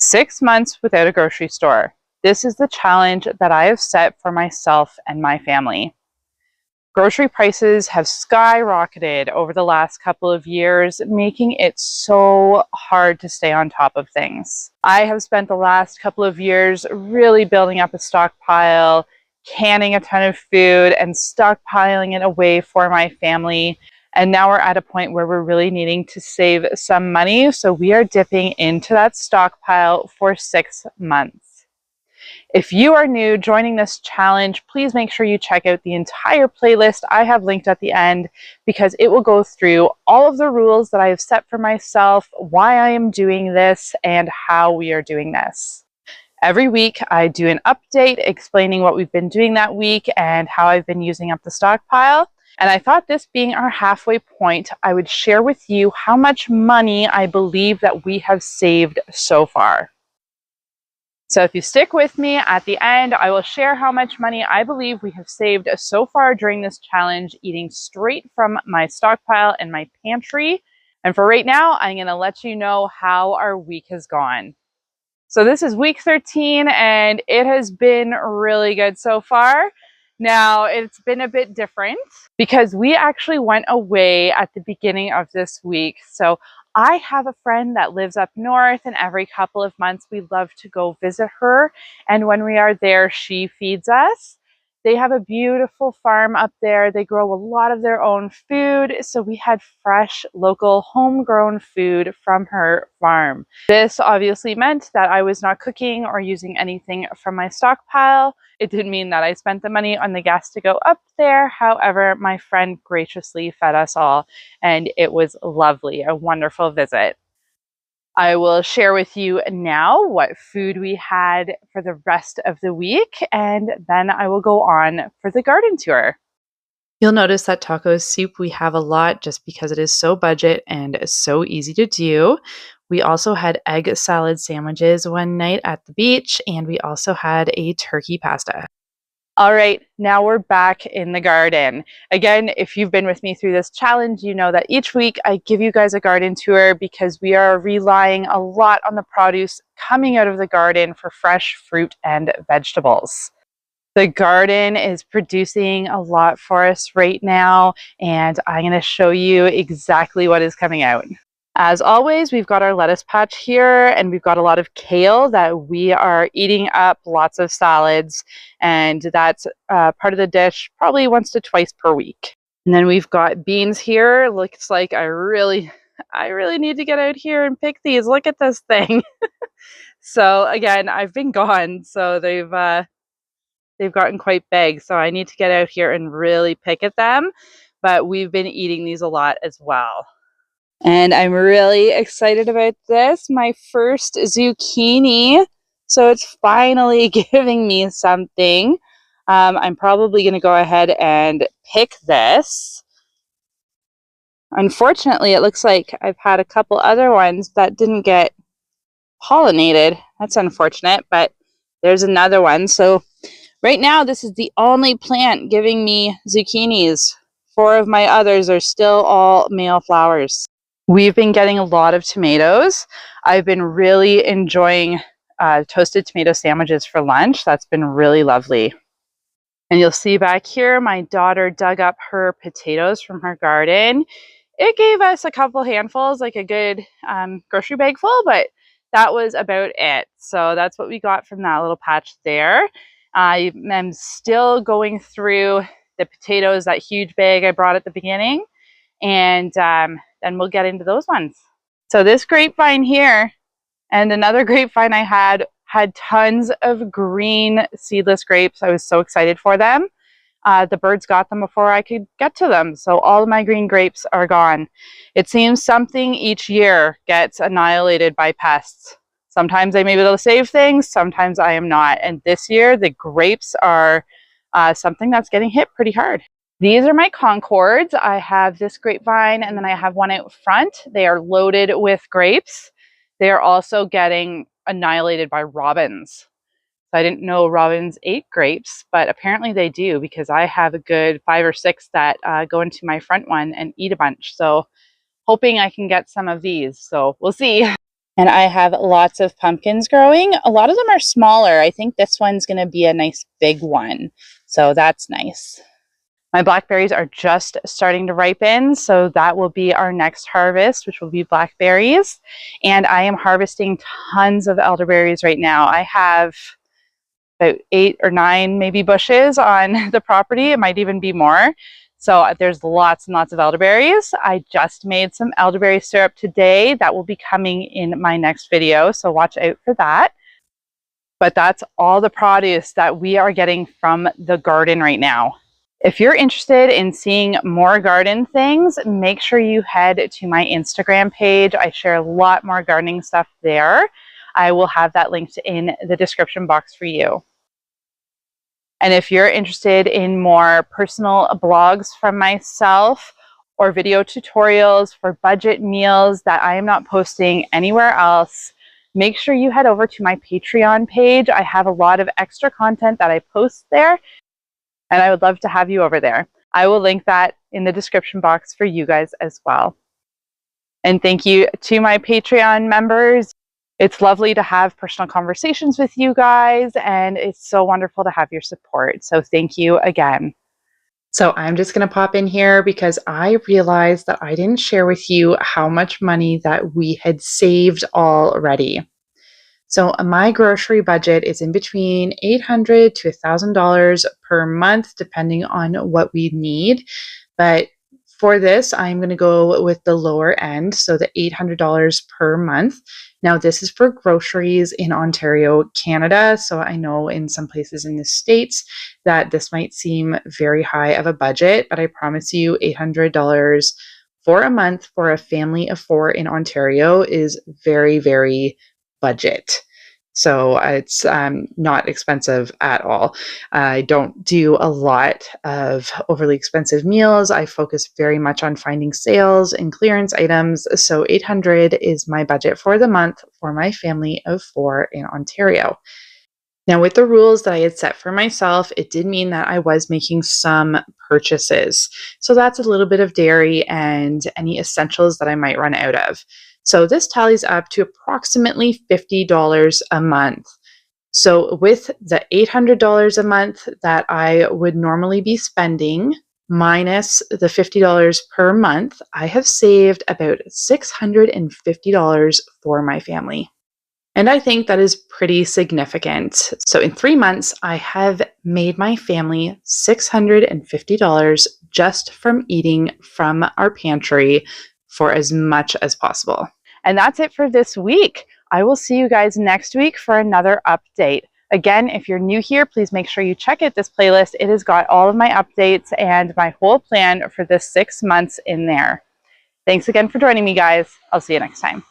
6 months without a grocery store. This is the challenge that I have set for myself and my family. Grocery prices have skyrocketed over the last couple of years, making it so hard to stay on top of things. I have spent the last couple of years really building up a stockpile, canning a ton of food, and stockpiling it away for my family. And now we're at a point where we're really needing to save some money. So we are dipping into that stockpile for 6 months. If you are new joining this challenge, please make sure you check out the entire playlist I have linked at the end, because it will go through all of the rules that I have set for myself, why I am doing this, and how we are doing this. Every week I do an update explaining what we've been doing that week and how I've been using up the stockpile. And I thought, this being our halfway point, I would share with you how much money I believe that we have saved so far. So if you stick with me at the end, I will share how much money I believe we have saved so far during this challenge, eating straight from my stockpile and my pantry. And for right now, I'm going to let you know how our week has gone. So this is week 13, and it has been really good so far. Now, it's been a bit different because we actually went away at the beginning of this week. So I have a friend that lives up north, and every couple of months we love to go visit her. And when we are there, she feeds us. They have a beautiful farm up there. They grow a lot of their own food. So we had fresh, local, homegrown food from her farm. This obviously meant that I was not cooking or using anything from my stockpile. It didn't mean that I spent the money on the gas to go up there. However, my friend graciously fed us all, and it was lovely, a wonderful visit. I will share with you now what food we had for the rest of the week, and then I will go on for the garden tour. You'll notice that taco soup we have a lot just because it is so budget and so easy to do. We also had egg salad sandwiches one night at the beach, and we also had a turkey pasta. All right, now we're back in the garden. Again, if you've been with me through this challenge, you know that each week I give you guys a garden tour because we are relying a lot on the produce coming out of the garden for fresh fruit and vegetables. The garden is producing a lot for us right now, and I'm going to show you exactly what is coming out. As always, we've got our lettuce patch here, and we've got a lot of kale that we are eating up, lots of salads, and that's part of the dish probably once to twice per week. And then we've got beans here. Looks like I really need to get out here and pick these. Look at this thing. So again, I've been gone, so they've gotten quite big, so I need to get out here and really pick at them, but we've been eating these a lot as well. And I'm really excited about this, my first zucchini. So it's finally giving me something. I'm probably going to go ahead and pick this. Unfortunately, it looks like I've had a couple other ones that didn't get pollinated. That's unfortunate, but there's another one. So right now, this is the only plant giving me zucchinis. 4 of my others are still all male flowers. We've been getting a lot of tomatoes. I've been really enjoying toasted tomato sandwiches for lunch. That's been really lovely. And you'll see back here, my daughter dug up her potatoes from her garden. It gave us a couple handfuls, like a good grocery bag full, but that was about it. So that's what we got from that little patch there. I am still going through the potatoes, that huge bag I brought at the beginning, and then we'll get into those ones. So this grapevine here and another grapevine I had tons of green seedless grapes. I was so excited for them. The birds got them before I could get to them, so all of my green grapes are gone. It seems something each year gets annihilated by pests. Sometimes I may be able to save things, sometimes I am not. And this year, the grapes are something that's getting hit pretty hard. These are my Concords. I have this grapevine, and then I have one out front. They are loaded with grapes. They are also getting annihilated by robins. So I didn't know robins ate grapes, but apparently they do, because I have a good 5 or 6 that go into my front one and eat a bunch. So hoping I can get some of these. So we'll see. And I have lots of pumpkins growing. A lot of them are smaller. I think this one's going to be a nice big one. So that's nice. My blackberries are just starting to ripen, so that will be our next harvest, which will be blackberries. And I am harvesting tons of elderberries right now. I have about 8 or 9 maybe bushes on the property. It might even be more. So there's lots and lots of elderberries. I just made some elderberry syrup today. That will be coming in my next video, so watch out for that. But that's all the produce that we are getting from the garden right now. If you're interested in seeing more garden things, make sure you head to my Instagram page. I share a lot more gardening stuff there. I will have that linked in the description box for you. And if you're interested in more personal blogs from myself or video tutorials for budget meals that I am not posting anywhere else, make sure you head over to my Patreon page. I have a lot of extra content that I post there, and I would love to have you over there. I will link that in the description box for you guys as well. And thank you to my Patreon members. It's lovely to have personal conversations with you guys, and it's so wonderful to have your support. So thank you again. So I'm just going to pop in here because I realized that I didn't share with you how much money that we had saved already. So my grocery budget is in between $800 to $1,000 per month, depending on what we need. But for this, I'm going to go with the lower end, so the $800 per month. Now, this is for groceries in Ontario, Canada. So I know in some places in the States that this might seem very high of a budget, but I promise you $800 for a month for a family of 4 in Ontario is very, very budget. So it's not expensive at all. I don't do a lot of overly expensive meals. I focus very much on finding sales and clearance items. So $800 is my budget for the month for my family of 4 in Ontario. Now, with the rules that I had set for myself, it did mean that I was making some purchases. So that's a little bit of dairy and any essentials that I might run out of. So this tallies up to approximately $50 a month. So with the $800 a month that I would normally be spending, minus the $50 per month, I have saved about $650 for my family. And I think that is pretty significant. So in 3 months, I have made my family $650 just from eating from our pantry for as much as possible. And that's it for this week. I will see you guys next week for another update. Again, if you're new here, please make sure you check out this playlist. It has got all of my updates and my whole plan for this 6 months in there. Thanks again for joining me, guys. I'll see you next time.